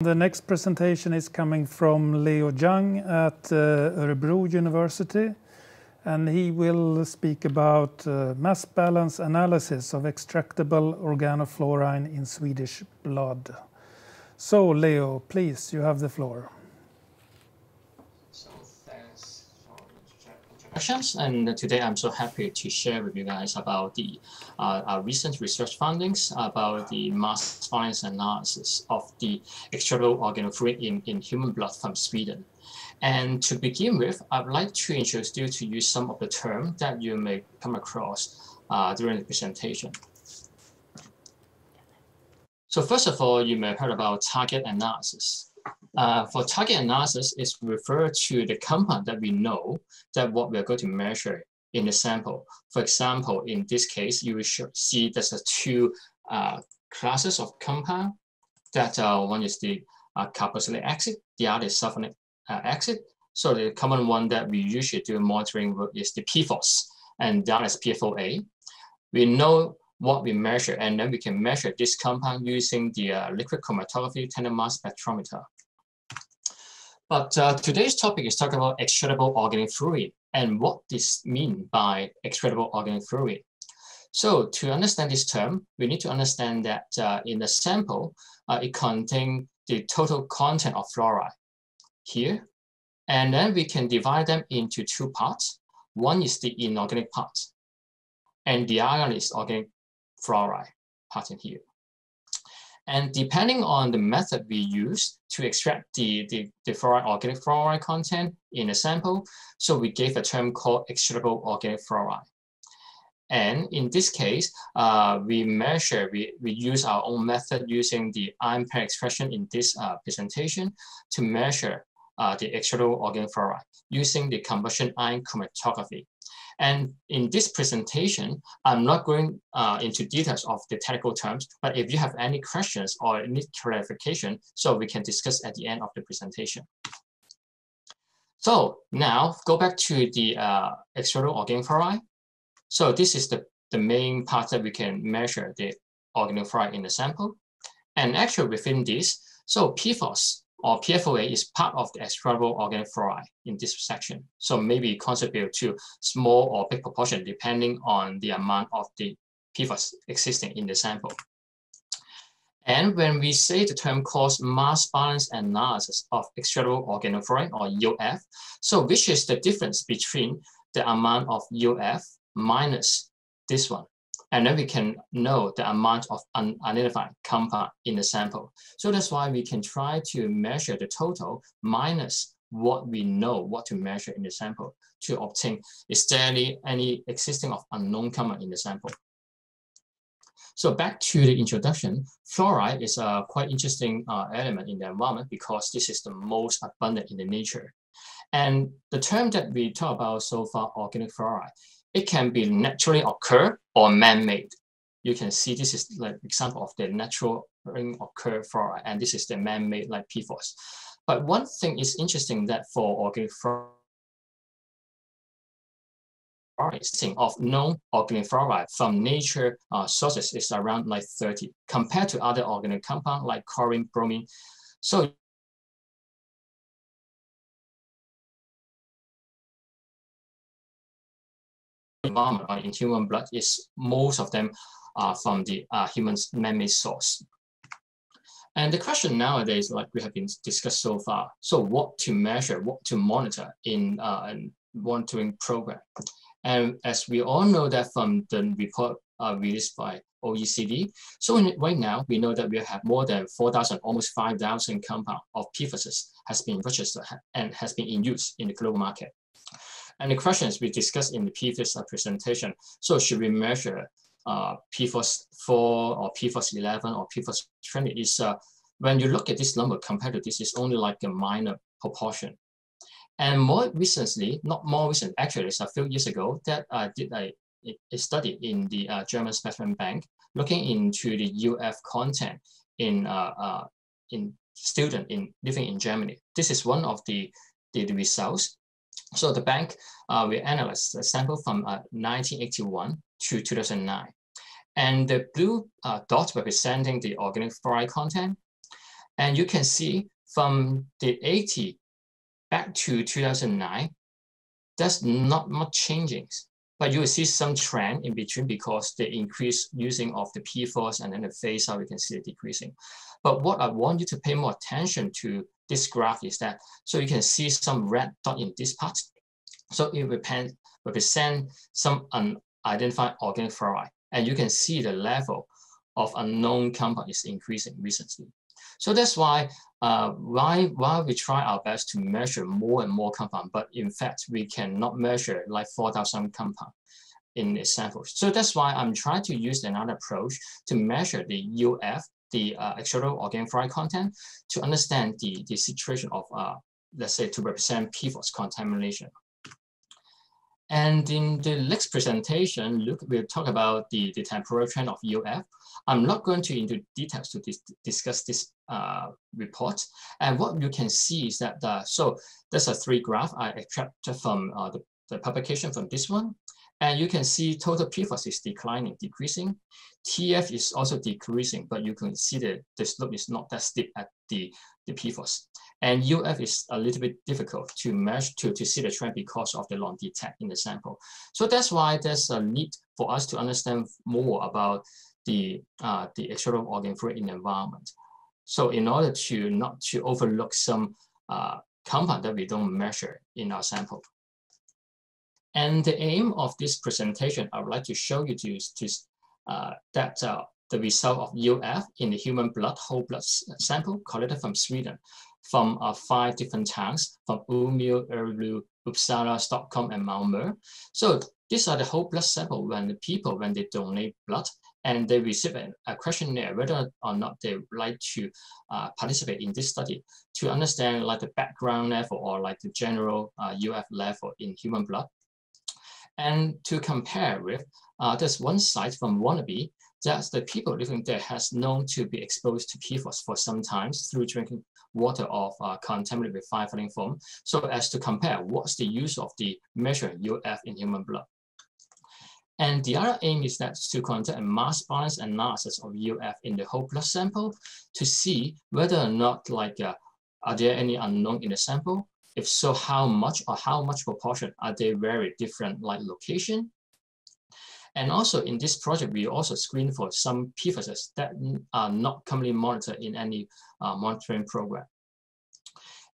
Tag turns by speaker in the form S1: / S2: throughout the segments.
S1: The next presentation is coming from Leo Zhang at Örebro University, and he will speak about mass balance analysis of extractable organofluorine in Swedish blood. So Leo, please, you have the floor.
S2: So thanks for the introductions, and today I'm so happy to share with you guys about the our recent research findings about the mass balance analysis of the extractable organofluorine in human blood from Sweden. And to begin with, I would like to introduce to you some of the terms that you may come across during the presentation. So first of all, you may have heard about target analysis. For target analysis, is referred to the compound that we know that what we're going to measure in the sample. For example, in this case, you will see there's two classes of compound. That one is the carboxylic acid, the other is sulfonic acid. So the common one that we usually do monitoring work is the PFOS, and that is PFOA. We know what we measure, and then we can measure this compound using the liquid chromatography tandem mass spectrometer. But today's topic is talking about extractable organofluorine and what this means by extractable organofluorine. So to understand this term, we need to understand that in the sample, it contains the total content of fluoride here. And then we can divide them into two parts. One is the inorganic part, and the other is organic fluoride part in here. And depending on the method we use to extract the fluoride, organic fluoride content in the sample, so we gave a term called extractable organic fluoride. And in this case, we use our own method using the ion pair expression in this presentation to measure the extractable organic fluoride using the combustion ion chromatography. And in this presentation, I'm not going into details of the technical terms, but if you have any questions or need clarification, so we can discuss at the end of the presentation. So now go back to the extractable organic fluoride. So this is the main part that we can measure the organic fluoride in the sample. And actually within this, so PFOS or PFOA is part of the extractable organic fluoride in this section. So maybe contribute to small or big proportion depending on the amount of the PFOS existing in the sample. And when we say the term called mass balance analysis of extractable organofluorine or EOF, so which is the difference between the amount of EOF minus this one. And then we can know the amount of unidentified compound in the sample. So that's why we can try to measure the total minus what we know what to measure in the sample to obtain is there any existing of unknown compound in the sample. So back to the introduction, fluoride is a quite interesting element in the environment because this is the most abundant in the nature. And the term that we talk about so far, organic fluoride, it can be naturally occur or man-made. You can see this is like example of the natural occur fluoride, and this is the man-made like PFOS. But one thing is interesting that for organic fluoride, of known organic fluoride from nature sources is around like 30 compared to other organic compounds like chlorine, bromine. So environment in human blood is most of them are from the human man-made source. And the question nowadays, like we have been discussed so far, so what to measure, what to monitor in monitoring program. And as we all know that from the report released by OECD, so right now we know that we have more than 4,000, almost 5,000 compounds of PFOS has been registered and has been in use in the global market. And the questions we discussed in the previous presentation, so should we measure PFOS 4 or PFOS 11 or PFOS 20 is, when you look at this number compared to this, is only like a minor proportion. And more recently, not more recent, actually it's a few years ago that I did a study in the German Specimen Bank looking into the EOF content in students living in Germany. This is one of the results. So the bank, we analyzed a sample from 1981 to 2009. And the blue dots representing the organic fluoride content. And you can see from the 80 back to 2009, there's not much changing. But you will see some trend in between because the increased using of the PFOS and then the phase out, you can see it decreasing. But what I want you to pay more attention to this graph is that, so you can see some red dot in this part. So it represent some unidentified organic fluoride. And you can see the level of unknown compound is increasing recently. So that's why we try our best to measure more and more compound, but in fact, we cannot measure like 4,000 compound in the sample. So that's why I'm trying to use another approach to measure the UF, the extraordinary organic fluoride content, to understand the situation of, let's say, to represent PFOS contamination. And in the next presentation, we'll talk about the temporal trend of UF. I'm not going to into details to discuss this report. And what you can see is that, so there's a 3 graph I extracted from the publication from this one. And you can see total PFOS is decreasing. TF is also decreasing, but you can see that the slope is not that steep at the PFOS. And UF is a little bit difficult to measure, to see the trend because of the long detect in the sample. So that's why there's a need for us to understand more about the extraordinary organic fluoride in the environment. So in order to not to overlook some compound that we don't measure in our sample. And the aim of this presentation, I would like to show you the result of UF in the human blood, whole blood sample collected from Sweden, from 5 different towns, from Umeå, Örebro, Uppsala, Stockholm, and Malmö. So these are the whole blood sample when the people, when they donate blood, and they receive a questionnaire whether or not they would like to participate in this study to understand like the background level or like the general UF level in human blood. And to compare with, there's one site from Wannabe that the people living there has known to be exposed to PFOS for some time through drinking water of contaminated with firefighting foam, so as to compare what's the use of the measuring UF in human blood. And the other aim is that to conduct a mass balance analysis of UF in the whole blood sample to see whether or not like are there any unknown in the sample. If so, how much proportion are they very different like location? And also in this project, we also screen for some PFAS that are not commonly monitored in any monitoring program.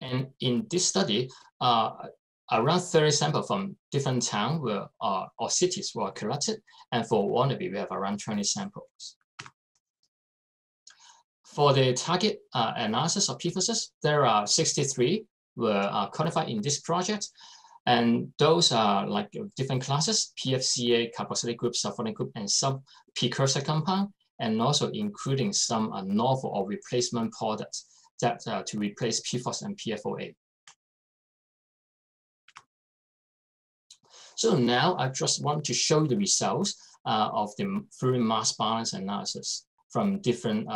S2: And in this study, around 30 samples from different towns or cities were collected. And for Wannabe, we have around 20 samples. For the target analysis of PFAS, there are 63 were codified in this project. And those are like different classes: PFCA, carboxylic group, sulfonic group, and some precursor compound, and also including some novel or replacement products that to replace PFOS and PFOA. So now I just want to show the results of the fluorine mass balance analysis from different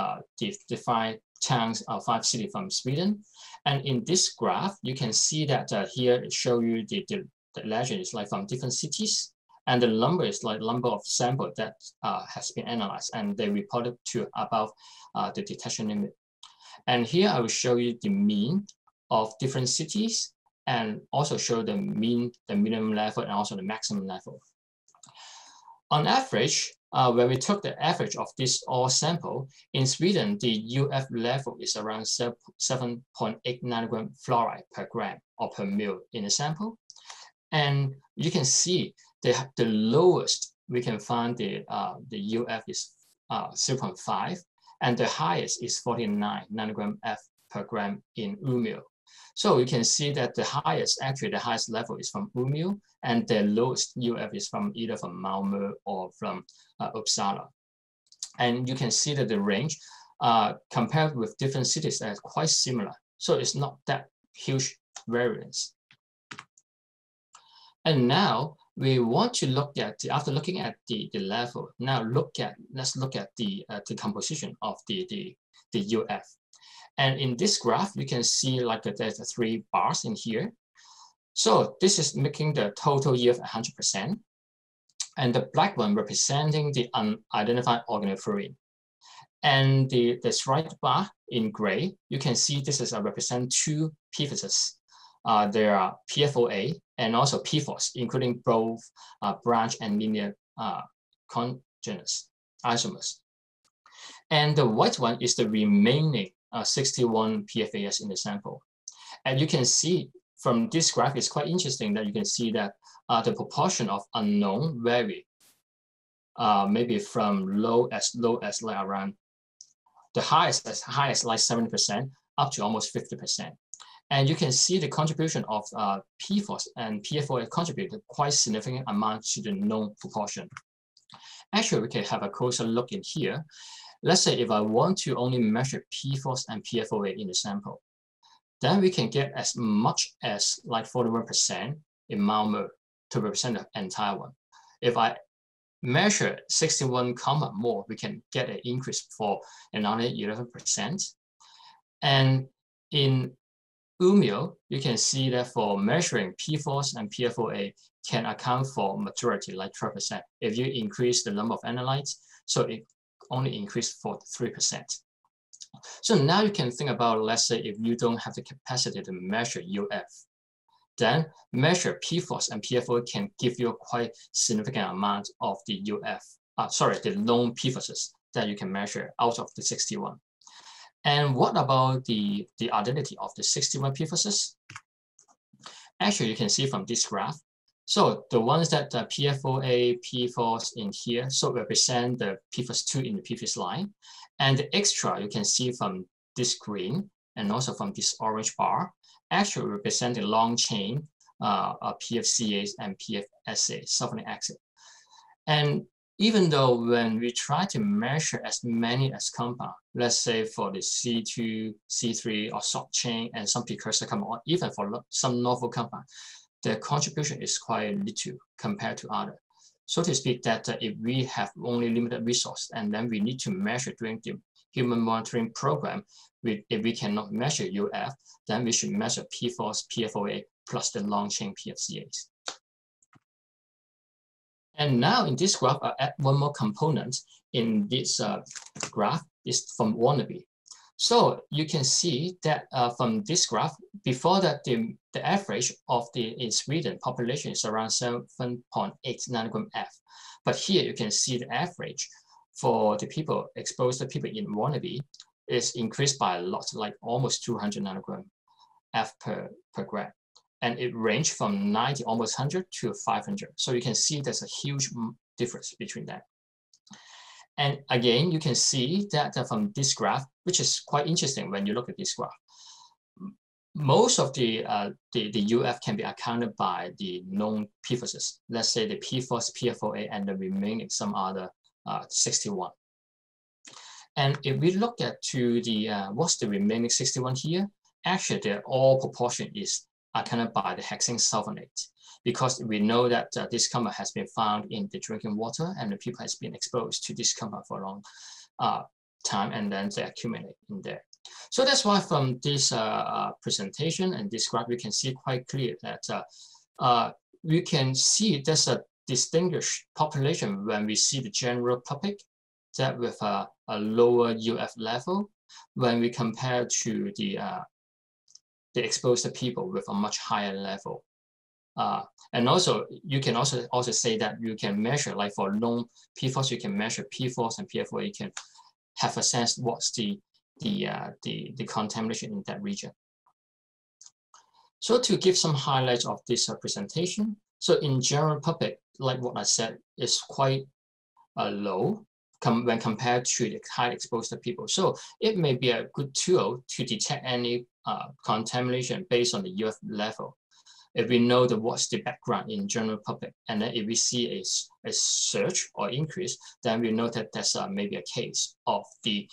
S2: defined towns, 5 cities from Sweden. And in this graph, you can see that here it shows you the legend is like from different cities. And the number is like number of samples that has been analyzed, and they reported to above the detection limit. And here I will show you the mean of different cities and also show the mean, the minimum level, and also the maximum level. On average, when we took the average of this all sample, in Sweden, the UF level is around 7.8 nanogram fluoride per gram or per mil in a sample. And you can see the lowest we can find the UF is 0.5, and the highest is 49 nanogram F per gram in Umeå. So you can see that the highest level is from Umeå, and the lowest UF is from either from Malmö or from Uppsala. And you can see that the range compared with different cities are quite similar. So it's not that huge variance. And now we want to look at, after looking at the level, now let's look at the composition of the UF. And in this graph, you can see like there's 3 bars in here. So this is making the total UF 100%. And the black one representing the unidentified organic fluorine. And the striped bar in gray, you can see this is represent two PFASs. There are PFOA and also PFOS, including both branch and linear congeners isomers. And the white one is the remaining 61 PFAS in the sample. And you can see from this graph, it's quite interesting that you can see that the proportion of unknown vary, maybe from low as like around the highest as high as like 70% up to almost 50%. And you can see the contribution of PFOS and PFOA contributed quite significant amount to the known proportion. Actually, we can have a closer look in here. Let's say if I want to only measure PFOS and PFOA in the sample, then we can get as much as like 41% in mmol to represent the entire one. If I measure 61 comma more, we can get an increase for another 11%. And in UMIO, you can see that for measuring PFOS and PFOA can account for majority, like 12%. If you increase the number of analytes, so it only increased for 3%. So now you can think about, let's say, if you don't have the capacity to measure UF, then measure PFOS and PFOA can give you a quite significant amount of the the known PFOSs that you can measure out of the 61. And what about the identity of the 61 PFOSs? Actually, you can see from this graph. So the ones that the PFOA, PFOS in here, so represent the PFOS2 in the previous line. And the extra, you can see from this green and also from this orange bar, actually represent the long chain PFCAs and PFSA, sulfonic acid. And even though when we try to measure as many as compound, let's say for the C2, C3, or short chain, and some precursor compound, or even for some novel compound, the contribution is quite little compared to others. So to speak, that if we have only limited resource and then we need to measure during the human monitoring program, if we cannot measure UF, then we should measure PFOS, PFOA, plus the long chain PFCAs. And now in this graph, I'll add one more component in this graph is from Wannabe. So you can see that from this graph, before that, the average of in Sweden population is around 7.8 nanogram F. But here you can see the average for the people exposed to people in Wannabe is increased by a lot, like almost 200 nanogram F per gram. And it ranged from 90, almost 100 to 500. So you can see there's a huge difference between that. And again, you can see that from this graph, which is quite interesting when you look at this graph. Most of the UF can be accounted by the known PFOSs. Let's say the PFOS, PFOA, and the remaining some other 61. And if we look at what's the remaining 61 here, actually the all proportion is accounted by the hexane sulfonate, because we know that this compound has been found in the drinking water and the people has been exposed to this compound for a long time, and then they accumulate in there. So that's why from this presentation and this graph, we can see quite clear that we can see there's a distinguished population when we see the general public that with a lower UF level when we compare to the exposed people with a much higher level. And also, you can also say that you can measure, like for known PFOS, you can measure PFOS and PFOA. You can have a sense what's the contamination in that region. So to give some highlights of this presentation, so in general public, like what I said, is quite low when compared to the high exposed people. So it may be a good tool to detect any contamination based on the UF level. If we know what's the background in general public, and then if we see a surge or increase, then we know that that's maybe a case of the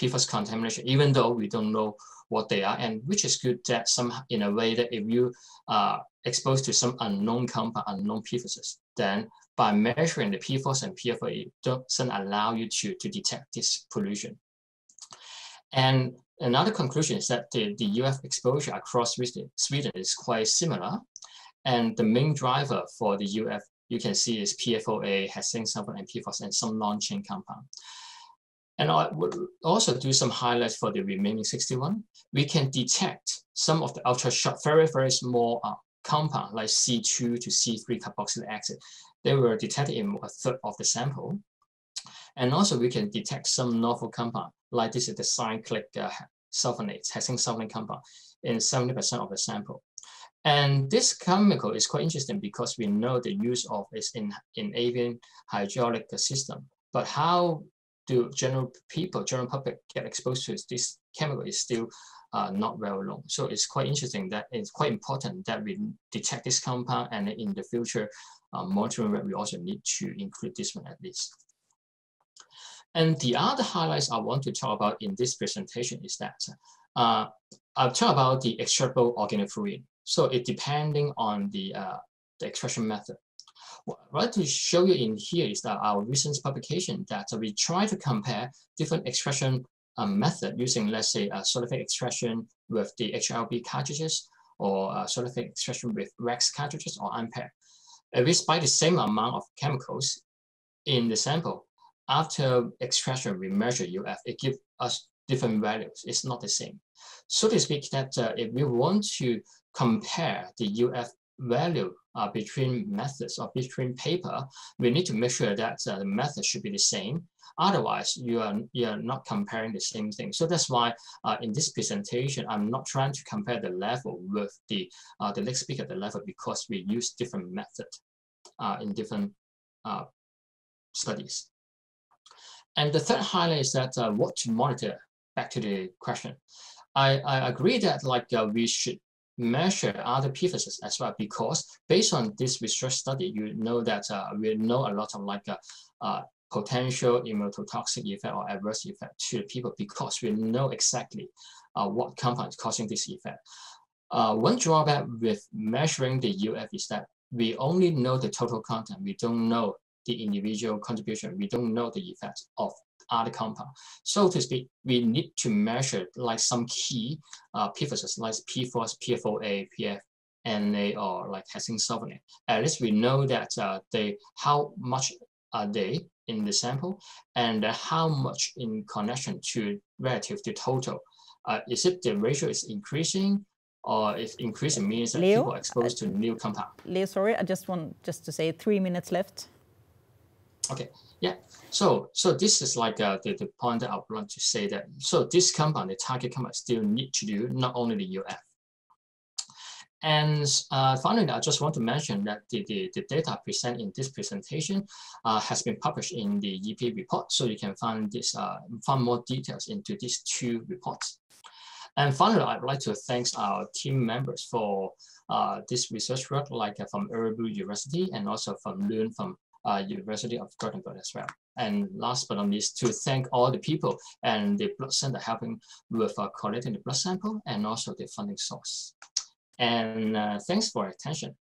S2: PFAS contamination, even though we don't know what they are, and which is good that in a way that if you are exposed to some unknown compound, unknown PFAS, then by measuring the PFOS and PFOA, it doesn't allow you to detect this pollution. And another conclusion is that the UF exposure across Sweden is quite similar. And the main driver for the UF, you can see, is PFOA, hexane sulfur, and PFOS, and some non-chain compound. And I would also do some highlights for the remaining 61. We can detect some of the ultra short, very, very small compound like C2 to C3 carboxylic acid. They were detected in 1/3 of the sample. And also we can detect some novel compound, like this is the cyclic sulfonates, hexane sulfonate compound in 70% of the sample. And this chemical is quite interesting because we know the use of it in avian hydraulic system. But how do general public get exposed to this chemical is still not well known. So it's quite interesting that it's quite important that we detect this compound, and in the future monitoring work, we also need to include this one at least. And the other highlights I want to talk about in this presentation is that I'll talk about the extractable organofluorine. So it depending on the extraction method. What I'd like to show you in here is that our recent publication that we try to compare different extraction method using, let's say, solidific extraction with the HLB cartridges, or solidific extraction with Rex cartridges or Ampere. We spike the same amount of chemicals in the sample. After extraction, we measure UF, it gives us different values. It's not the same. So to speak, that if we want to compare the UF value between methods or between paper, we need to make sure that the method should be the same. Otherwise, you are not comparing the same thing. So that's why in this presentation, I'm not trying to compare the level with the next speaker the level, because we use different methods in different studies. And the third highlight is that what to monitor. Back to the question, I agree that we should measure other PFAS as well, because based on this research study, you know that we know a lot of potential immunotoxic effect or adverse effect to the people, because we know exactly what compound is causing this effect. One drawback with measuring the UF is that we only know the total content. We don't know the individual contribution. We don't know the effect of other compound. So to speak, we need to measure like some key PFAS like PFOS, PFOA, PFNA, or like hexane sulfonate. At least we know that how much are they in the sample, and how much in connection to relative to total. Is it the ratio is increasing, or if increasing means that
S3: Leo,
S2: people are exposed to new compound?
S3: Leo, sorry, I just want to say 3 minutes left.
S2: Okay, yeah. So this is like the point that I would like to say that. So this compound, the target compound, still need to do not only the UF. And finally, I just want to mention that the data presented in this presentation has been published in the EPA report. So you can find this find more details into these two reports. And finally, I'd like to thank our team members for this research work, like from Örebro University and also from Lund from University of Gothenburg as well. And last but not least, to thank all the people and the blood center helping with collecting the blood sample and also the funding source. And thanks for your attention.